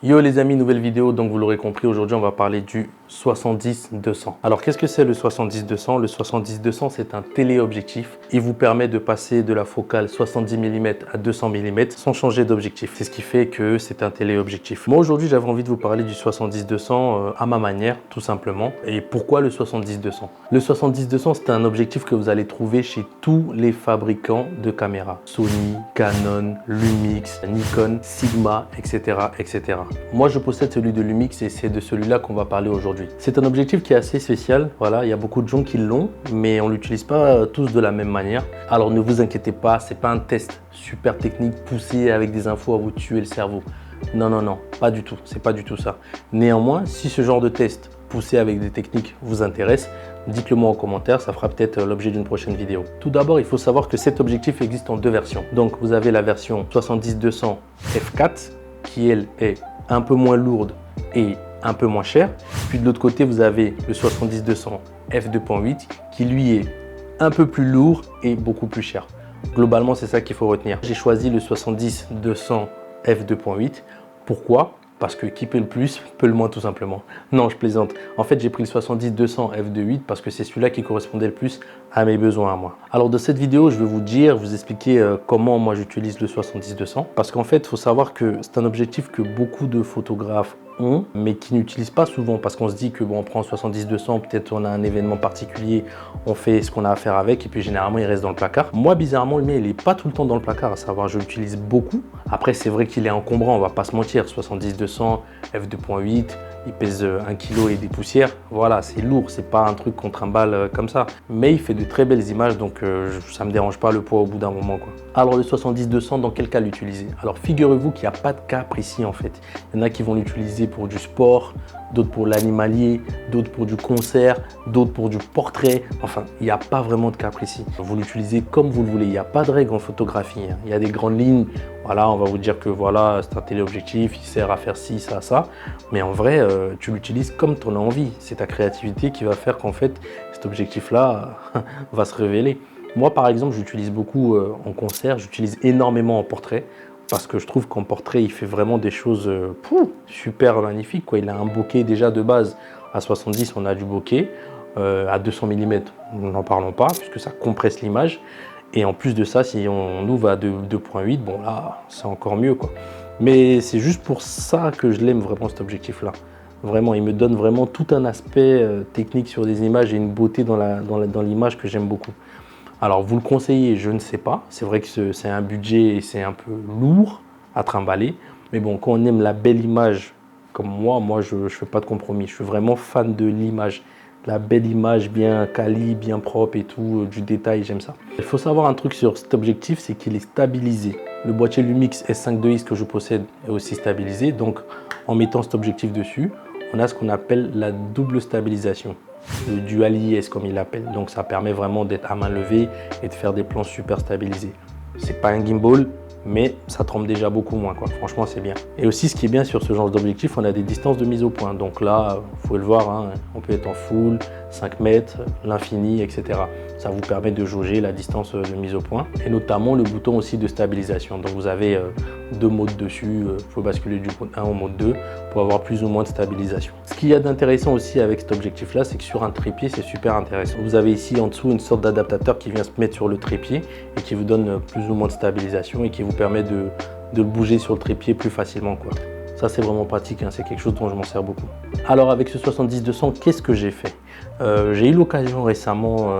Yo les amis, nouvelle vidéo, donc vous l'aurez compris, aujourd'hui on va parler du 70-200. Alors qu'est-ce que c'est le 70-200? Le 70-200 c'est un téléobjectif. Il vous permet de passer de la focale 70 mm à 200 mm sans changer d'objectif. C'est ce qui fait que c'est un téléobjectif. Moi aujourd'hui j'avais envie de vous parler du 70-200 à ma manière, tout simplement. Et pourquoi le 70-200? Le 70-200 c'est un objectif que vous allez trouver chez tous les fabricants de caméras. Sony, Canon, Lumix, Nikon, Sigma, etc. etc. Moi, je possède celui de Lumix et c'est de celui-là qu'on va parler aujourd'hui. C'est un objectif qui est assez spécial. Voilà, il y a beaucoup de gens qui l'ont, mais on ne l'utilise pas tous de la même manière. Alors ne vous inquiétez pas, c'est pas un test super technique poussé avec des infos à vous tuer le cerveau. Non, non, non, pas du tout. C'est pas du tout ça. Néanmoins, si ce genre de test poussé avec des techniques vous intéresse, dites-le moi en commentaire, ça fera peut-être l'objet d'une prochaine vidéo. Tout d'abord, il faut savoir que cet objectif existe en deux versions. Donc, vous avez la version 70-200 f4 qui, elle, est un peu moins lourde et un peu moins chère. Puis de l'autre côté, vous avez le 70-200 f2.8 qui, lui, est un peu plus lourd et beaucoup plus cher. Globalement, c'est ça qu'il faut retenir. J'ai choisi le 70-200 f2.8. Pourquoi? Parce que qui paie le plus, peut le moins tout simplement. Non, je plaisante. En fait, j'ai pris le 70-200 f2.8 parce que c'est celui-là qui correspondait le plus à mes besoins à moi. Alors, de cette vidéo, je vais vous expliquer comment moi j'utilise le 70-200. Parce qu'en fait, il faut savoir que c'est un objectif que beaucoup de photographes ont, mais qui n'utilisent pas souvent parce qu'on se dit que bon, on prend 70-200, peut-être on a un événement particulier, on fait ce qu'on a à faire avec et puis généralement il reste dans le placard. Moi, bizarrement, le mien, il n'est pas tout le temps dans le placard, à savoir je l'utilise beaucoup. Après, c'est vrai qu'il est encombrant, on va pas se mentir, 70-200, f2.8, il pèse 1 kg et des poussières. Voilà, c'est lourd, c'est pas un truc qu'on trimballe comme ça. Mais il fait de très belles images, donc ça me dérange pas le poids au bout d'un moment, quoi. Alors le 70-200, dans quel cas l'utiliser? Alors figurez-vous qu'il n'y a pas de cas précis en fait. Il y en a qui vont l'utiliser pour du sport, d'autres pour l'animalier, d'autres pour du concert, d'autres pour du portrait. Enfin, il n'y a pas vraiment de cas précis. Vous l'utilisez comme vous le voulez. Il n'y a pas de règle en photographie. Il y a des grandes lignes. Voilà, on va vous dire que voilà, c'est un téléobjectif, il sert à faire ci, ça, ça. Mais en vrai, tu l'utilises comme tu en as envie. C'est ta créativité qui va faire qu'en fait, cet objectif-là va se révéler. Moi, par exemple, j'utilise beaucoup en concert, j'utilise énormément en portrait parce que je trouve qu'en portrait, il fait vraiment des choses super magnifiques, quoi. Il a un bokeh déjà de base. À 70, on a du bokeh. À 200 mm, n'en parlons pas, puisque ça compresse l'image. Et en plus de ça, si on ouvre à 2.8, bon là, c'est encore mieux, quoi. Mais c'est juste pour ça que je l'aime vraiment, cet objectif-là. Vraiment, il me donne vraiment tout un aspect technique sur des images et une beauté dans l'image que j'aime beaucoup. Alors, vous le conseillez, je ne sais pas. C'est vrai que c'est un budget et c'est un peu lourd à trimballer. Mais bon, quand on aime la belle image, comme moi, je ne fais pas de compromis. Je suis vraiment fan de l'image. La belle image bien quali, bien propre et tout, du détail, j'aime ça. Il faut savoir un truc sur cet objectif, c'est qu'il est stabilisé. Le boîtier Lumix S5 que je possède est aussi stabilisé. Donc, en mettant cet objectif dessus, on a ce qu'on appelle la double stabilisation. Le dual IS comme il l'appelle. Donc ça permet vraiment d'être à main levée et de faire des plans super stabilisés. C'est pas un gimbal, mais ça tremble déjà beaucoup moins, quoi. Franchement, c'est bien. Et aussi, ce qui est bien sur ce genre d'objectif, on a des distances de mise au point. Donc là, vous pouvez le voir, hein, on peut être en full, 5 mètres, l'infini, etc. Ça vous permet de jauger la distance de mise au point. Et notamment le bouton aussi de stabilisation. Donc vous avez deux modes dessus. Il faut basculer du mode 1 au mode 2 pour avoir plus ou moins de stabilisation. Ce qu'il y a d'intéressant aussi avec cet objectif-là, c'est que sur un trépied, c'est super intéressant. Vous avez ici en dessous une sorte d'adaptateur qui vient se mettre sur le trépied et qui vous donne plus ou moins de stabilisation et qui vous permet de le bouger sur le trépied plus facilement, quoi. Ça, c'est vraiment pratique, hein. C'est quelque chose dont je m'en sers beaucoup. Alors, avec ce 70-200, qu'est-ce que j'ai fait? J'ai eu l'occasion récemment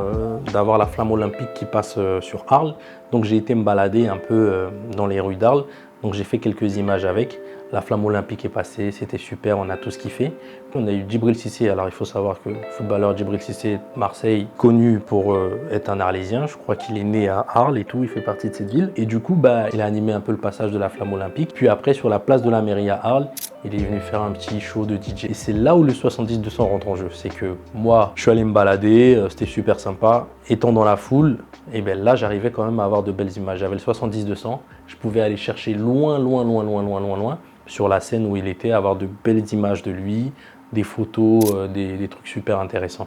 d'avoir la flamme olympique qui passe sur Arles. Donc, j'ai été me balader un peu dans les rues d'Arles. Donc, j'ai fait quelques images avec. La flamme olympique est passée, c'était super, on a tous kiffé. On a eu Djibril Cissé, alors il faut savoir que le footballeur Djibril Cissé de Marseille, connu pour être un Arlésien, je crois qu'il est né à Arles et tout, il fait partie de cette ville. Et du coup, il a animé un peu le passage de la flamme olympique. Puis après, sur la place de la mairie à Arles, il est venu faire un petit show de DJ. Et c'est là où le 70-200 rentre en jeu. C'est que moi, je suis allé me balader, c'était super sympa. Étant dans la foule, et bien là, j'arrivais quand même à avoir de belles images. J'avais le 70-200, je pouvais aller chercher loin sur la scène où il était, avoir de belles images de lui, des photos, des trucs super intéressants.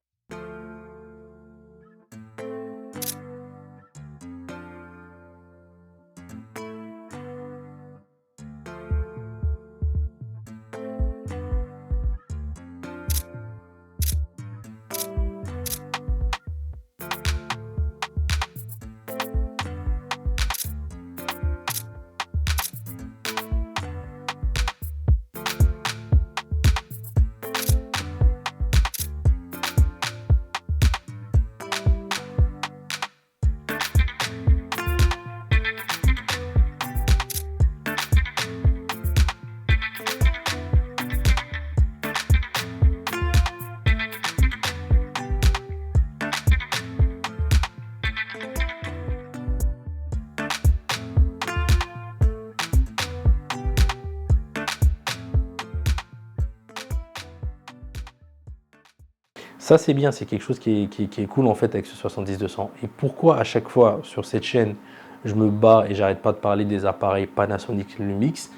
Ça, c'est bien, c'est quelque chose qui est cool en fait avec ce 70-200. Et pourquoi à chaque fois sur cette chaîne, je me bats et j'arrête pas de parler des appareils Panasonic Lumix,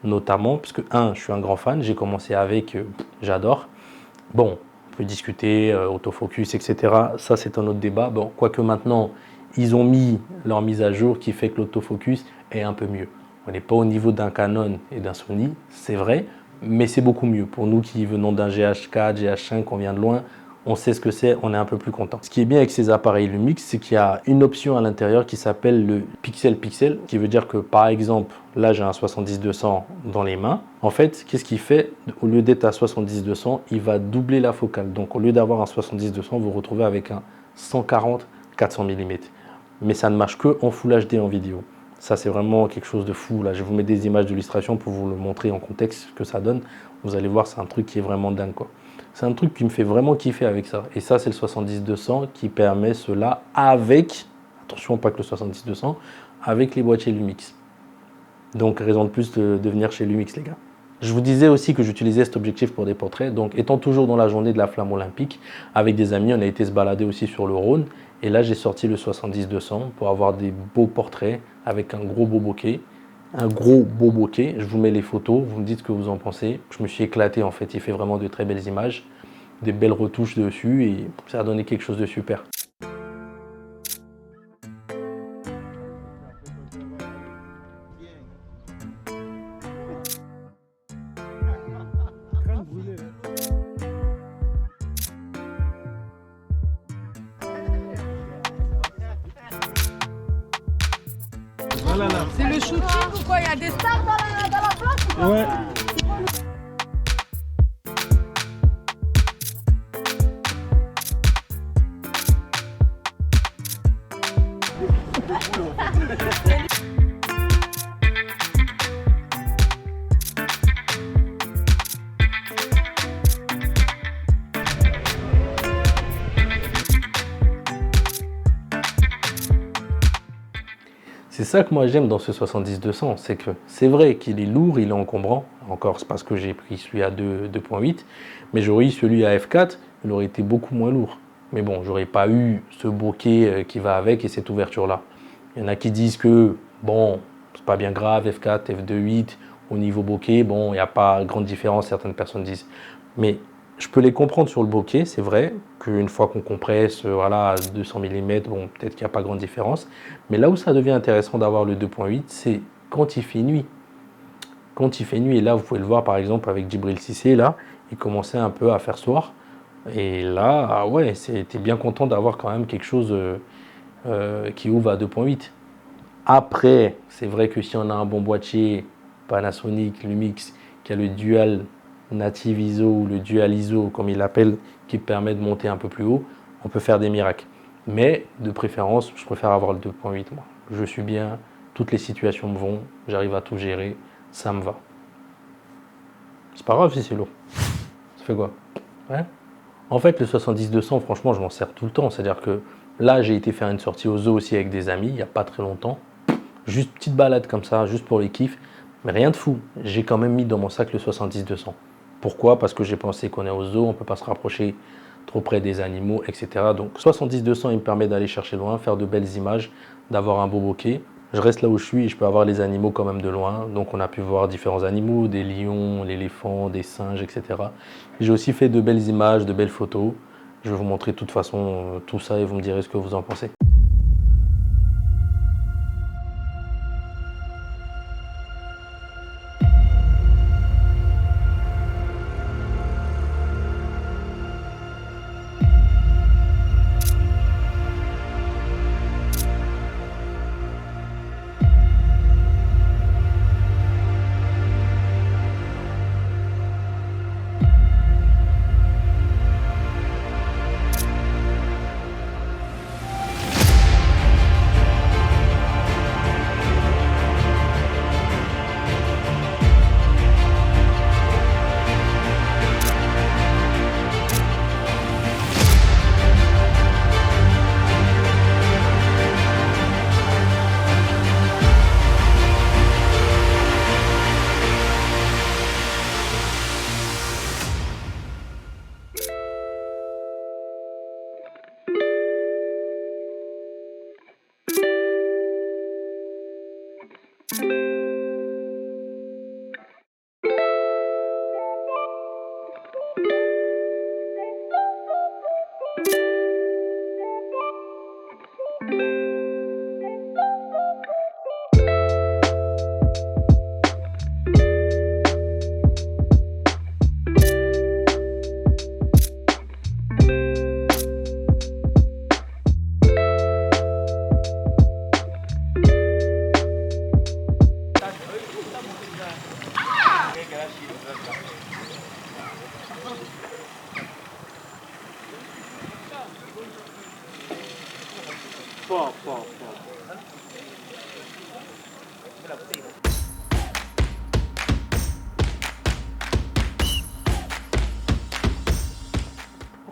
notamment parce que, je suis un grand fan, j'ai commencé avec, j'adore. Bon, on peut discuter, autofocus, etc. Ça, c'est un autre débat. Bon, quoique maintenant, ils ont mis leur mise à jour qui fait que l'autofocus est un peu mieux. On n'est pas au niveau d'un Canon et d'un Sony, c'est vrai, mais c'est beaucoup mieux. Pour nous qui venons d'un GH4, GH5, on vient de loin, on sait ce que c'est, on est un peu plus content. Ce qui est bien avec ces appareils Lumix, c'est qu'il y a une option à l'intérieur qui s'appelle le Pixel, qui veut dire que par exemple, là j'ai un 70-200 dans les mains. En fait, qu'est-ce qu'il fait? Au lieu d'être à 70-200, il va doubler la focale. Donc au lieu d'avoir un 70-200, vous vous retrouvez avec un 140-400 mm. Mais ça ne marche que en Full HD en vidéo. Ça, c'est vraiment quelque chose de fou. Là, je vais vous mettre des images d'illustration pour vous le montrer en contexte ce que ça donne. Vous allez voir, c'est un truc qui est vraiment dingue, quoi. C'est un truc qui me fait vraiment kiffer avec ça. Et ça, c'est le 70-200 qui permet cela avec, attention, pas que le 70-200, avec les boîtiers Lumix. Donc, raison de plus de venir chez Lumix, les gars. Je vous disais aussi que j'utilisais cet objectif pour des portraits. Donc, étant toujours dans la journée de la flamme olympique, avec des amis, on a été se balader aussi sur le Rhône. Et là, j'ai sorti le 70-200 pour avoir des beaux portraits avec un gros beau bokeh. Un gros beau bokeh. Je vous mets les photos, vous me dites ce que vous en pensez. Je me suis éclaté en fait. Il fait vraiment de très belles images, des belles retouches dessus et ça a donné quelque chose de super. C'est le shooting ou quoi? Il y a des stars dans la place ou quoi? Ouais. C'est ça que moi j'aime dans ce 70-200, c'est que c'est vrai qu'il est lourd, il est encombrant. Encore, c'est parce que j'ai pris celui à 2.8, mais j'aurais eu celui à f4, il aurait été beaucoup moins lourd. Mais bon, j'aurais pas eu ce bokeh qui va avec et cette ouverture-là. Il y en a qui disent que, bon, c'est pas bien grave, f4, f2.8, au niveau bokeh, bon, il n'y a pas grande différence, certaines personnes disent. Mais je peux les comprendre sur le bokeh, c'est vrai qu'une fois qu'on compresse voilà, à 200 mm, bon, peut-être qu'il n'y a pas grande différence. Mais là où ça devient intéressant d'avoir le 2.8, c'est quand il fait nuit. Quand il fait nuit, et là vous pouvez le voir par exemple avec Djibril Cissé, là, il commençait un peu à faire soir. Et là, ah ouais, c'était bien content d'avoir quand même quelque chose qui ouvre à 2.8. Après, c'est vrai que si on a un bon boîtier Panasonic, Lumix, qui a le dual native ISO ou le dual ISO comme il l'appelle, qui permet de monter un peu plus haut, on peut faire des miracles. Mais de préférence, je préfère avoir le 2.8 moi. Je suis bien, toutes les situations me vont, j'arrive à tout gérer, ça me va. C'est pas grave si c'est lourd. Ça fait quoi? Ouais. En fait, le 70-200, franchement, je m'en sers tout le temps. C'est-à-dire que là, j'ai été faire une sortie au zoo aussi avec des amis, il n'y a pas très longtemps. Juste petite balade comme ça, juste pour les kiffs. Mais rien de fou. J'ai quand même mis dans mon sac le 70-200. Pourquoi? Parce que j'ai pensé qu'on est au zoo, on ne peut pas se rapprocher trop près des animaux, etc. Donc 70-200, il me permet d'aller chercher loin, faire de belles images, d'avoir un beau bokeh. Je reste là où je suis et je peux avoir les animaux quand même de loin. Donc on a pu voir différents animaux, des lions, l'éléphant, des singes, etc. J'ai aussi fait de belles images, de belles photos. Je vais vous montrer de toute façon tout ça et vous me direz ce que vous en pensez.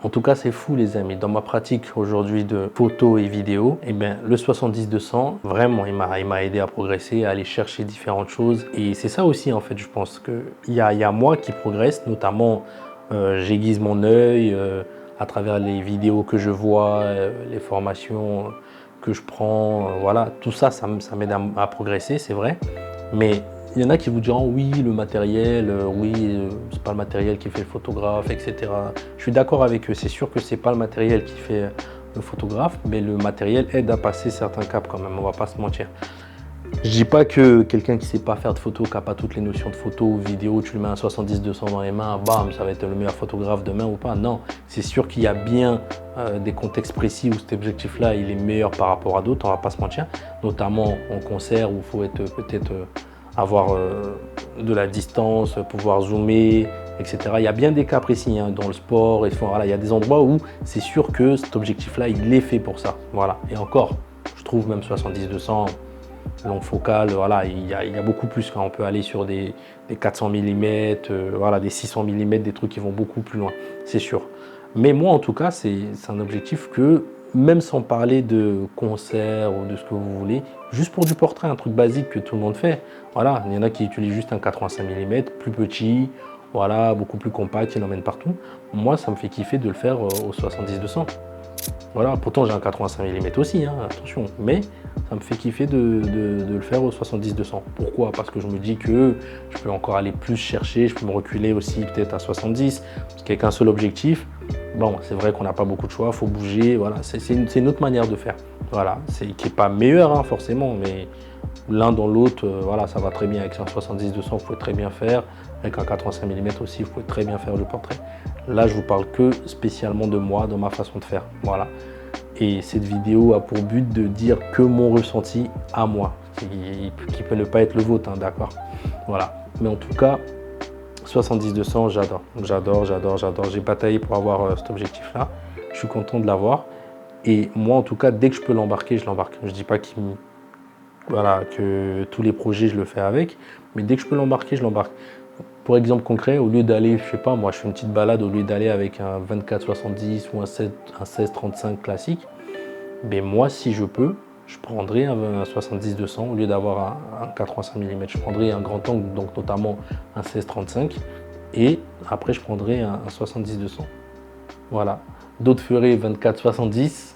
En tout cas, c'est fou les amis. Dans ma pratique aujourd'hui de photos et vidéos, eh bien, le 70-200, vraiment, il m'a aidé à progresser, à aller chercher différentes choses. Et c'est ça aussi, en fait, je pense qu'il y a moi qui progresse, notamment j'aiguise mon œil à travers les vidéos que je vois, les formations que je prends. Voilà, tout ça, ça m'aide à progresser, c'est vrai. Mais il y en a qui vous diront oui, le matériel, c'est pas le matériel qui fait le photographe, etc. Je suis d'accord avec eux, c'est sûr que c'est pas le matériel qui fait le photographe, mais le matériel aide à passer certains caps quand même, on va pas se mentir. Je dis pas que quelqu'un qui sait pas faire de photo, qui n'a pas toutes les notions de photo ou vidéo, tu lui mets un 70-200 dans les mains, bam, ça va être le meilleur photographe demain ou pas. Non, c'est sûr qu'il y a bien des contextes précis où cet objectif-là, il est meilleur par rapport à d'autres, on va pas se mentir, notamment en concert où il faut être peut-être avoir de la distance, pouvoir zoomer, etc. Il y a bien des cas précis hein, dans le sport, et voilà, il y a des endroits où c'est sûr que cet objectif-là, il est fait pour ça. Voilà. Et encore, je trouve même 70-200, longue focale, voilà, il y a beaucoup plus quand on peut aller sur des 400 mm, voilà, des 600 mm, des trucs qui vont beaucoup plus loin, c'est sûr. Mais moi, en tout cas, c'est un objectif que, même sans parler de concert ou de ce que vous voulez, juste pour du portrait, un truc basique que tout le monde fait. Voilà, il y en a qui utilisent juste un 85 mm, plus petit, voilà, beaucoup plus compact, il l'emmène partout. Moi, ça me fait kiffer de le faire au 70-200. Voilà, pourtant j'ai un 85 mm aussi, hein, attention, mais ça me fait kiffer de le faire au 70-200. Pourquoi? Parce que je me dis que je peux encore aller plus chercher, je peux me reculer aussi peut-être à 70, parce qu'avec un seul objectif, bon, c'est vrai qu'on n'a pas beaucoup de choix, il faut bouger, voilà, c'est une autre manière de faire. Voilà, qui n'est pas meilleure hein, forcément, mais l'un dans l'autre, voilà, ça va très bien. Avec un 70-200, vous pouvez très bien faire. Avec un 85 mm aussi, vous pouvez très bien faire le portrait. Là, je vous parle que spécialement de moi, de ma façon de faire. Voilà. Et cette vidéo a pour but de dire que mon ressenti à moi, qui peut ne pas être le vôtre, hein, d'accord. Voilà. Mais en tout cas, 70-200, j'adore. J'adore, j'adore, j'adore. J'ai bataillé pour avoir cet objectif-là. Je suis content de l'avoir. Et moi, en tout cas, dès que je peux l'embarquer, je l'embarque. Je ne dis pas voilà, que tous les projets, je le fais avec. Mais dès que je peux l'embarquer, je l'embarque. Pour exemple concret, au lieu d'aller, je sais pas, moi je fais une petite balade, au lieu d'aller avec un 24-70 ou un 16-35 classique, mais moi si je peux, je prendrai un 70-200 au lieu d'avoir un 85 mm. Je prendrai un grand angle, donc notamment un 16-35, et après je prendrai un 70-200. Voilà. D'autres feraient 24-70,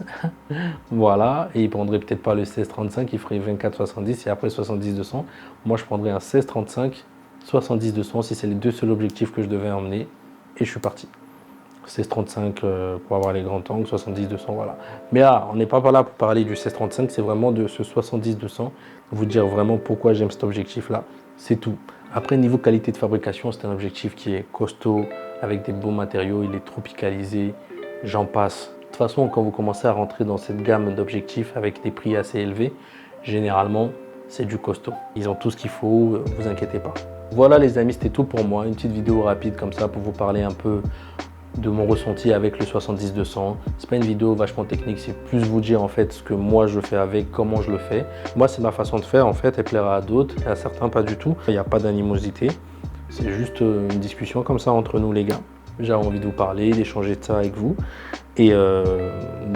voilà, et ils prendraient peut-être pas le 16-35, ils feraient 24-70 et après 70-200. Moi je prendrais un 16-35, 70-200 si c'est les deux seuls objectifs que je devais emmener, et je suis parti. 16-35 pour avoir les grands angles, 70-200, voilà. Mais là, on n'est pas là pour parler du 16-35, c'est vraiment de ce 70-200, vous dire vraiment pourquoi j'aime cet objectif-là, c'est tout. Après, niveau qualité de fabrication, c'est un objectif qui est costaud, avec des beaux matériaux, il est tropicalisé, j'en passe. De toute façon, quand vous commencez à rentrer dans cette gamme d'objectifs avec des prix assez élevés, généralement, c'est du costaud. Ils ont tout ce qu'il faut, vous inquiétez pas. Voilà les amis, c'était tout pour moi. Une petite vidéo rapide comme ça pour vous parler un peu de mon ressenti avec le 70-200. C'est pas une vidéo vachement technique, c'est plus vous dire en fait ce que moi je fais avec, comment je le fais. Moi, c'est ma façon de faire en fait, elle plaira à d'autres et à certains pas du tout. Il n'y a pas d'animosité, c'est juste une discussion comme ça entre nous les gars. J'avais envie de vous parler, d'échanger de ça avec vous. Et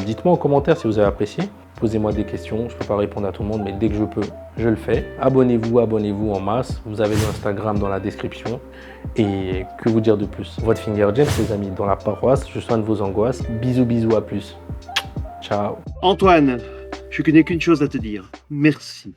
dites-moi en commentaire si vous avez apprécié. Posez-moi des questions, je ne peux pas répondre à tout le monde, mais dès que je peux, je le fais. Abonnez-vous en masse. Vous avez l'Instagram dans la description. Et que vous dire de plus? Votre Finger James, les amis, dans la paroisse. Je soigne vos angoisses. Bisous, bisous, à plus. Ciao. Antoine, je n'ai qu'une chose à te dire. Merci.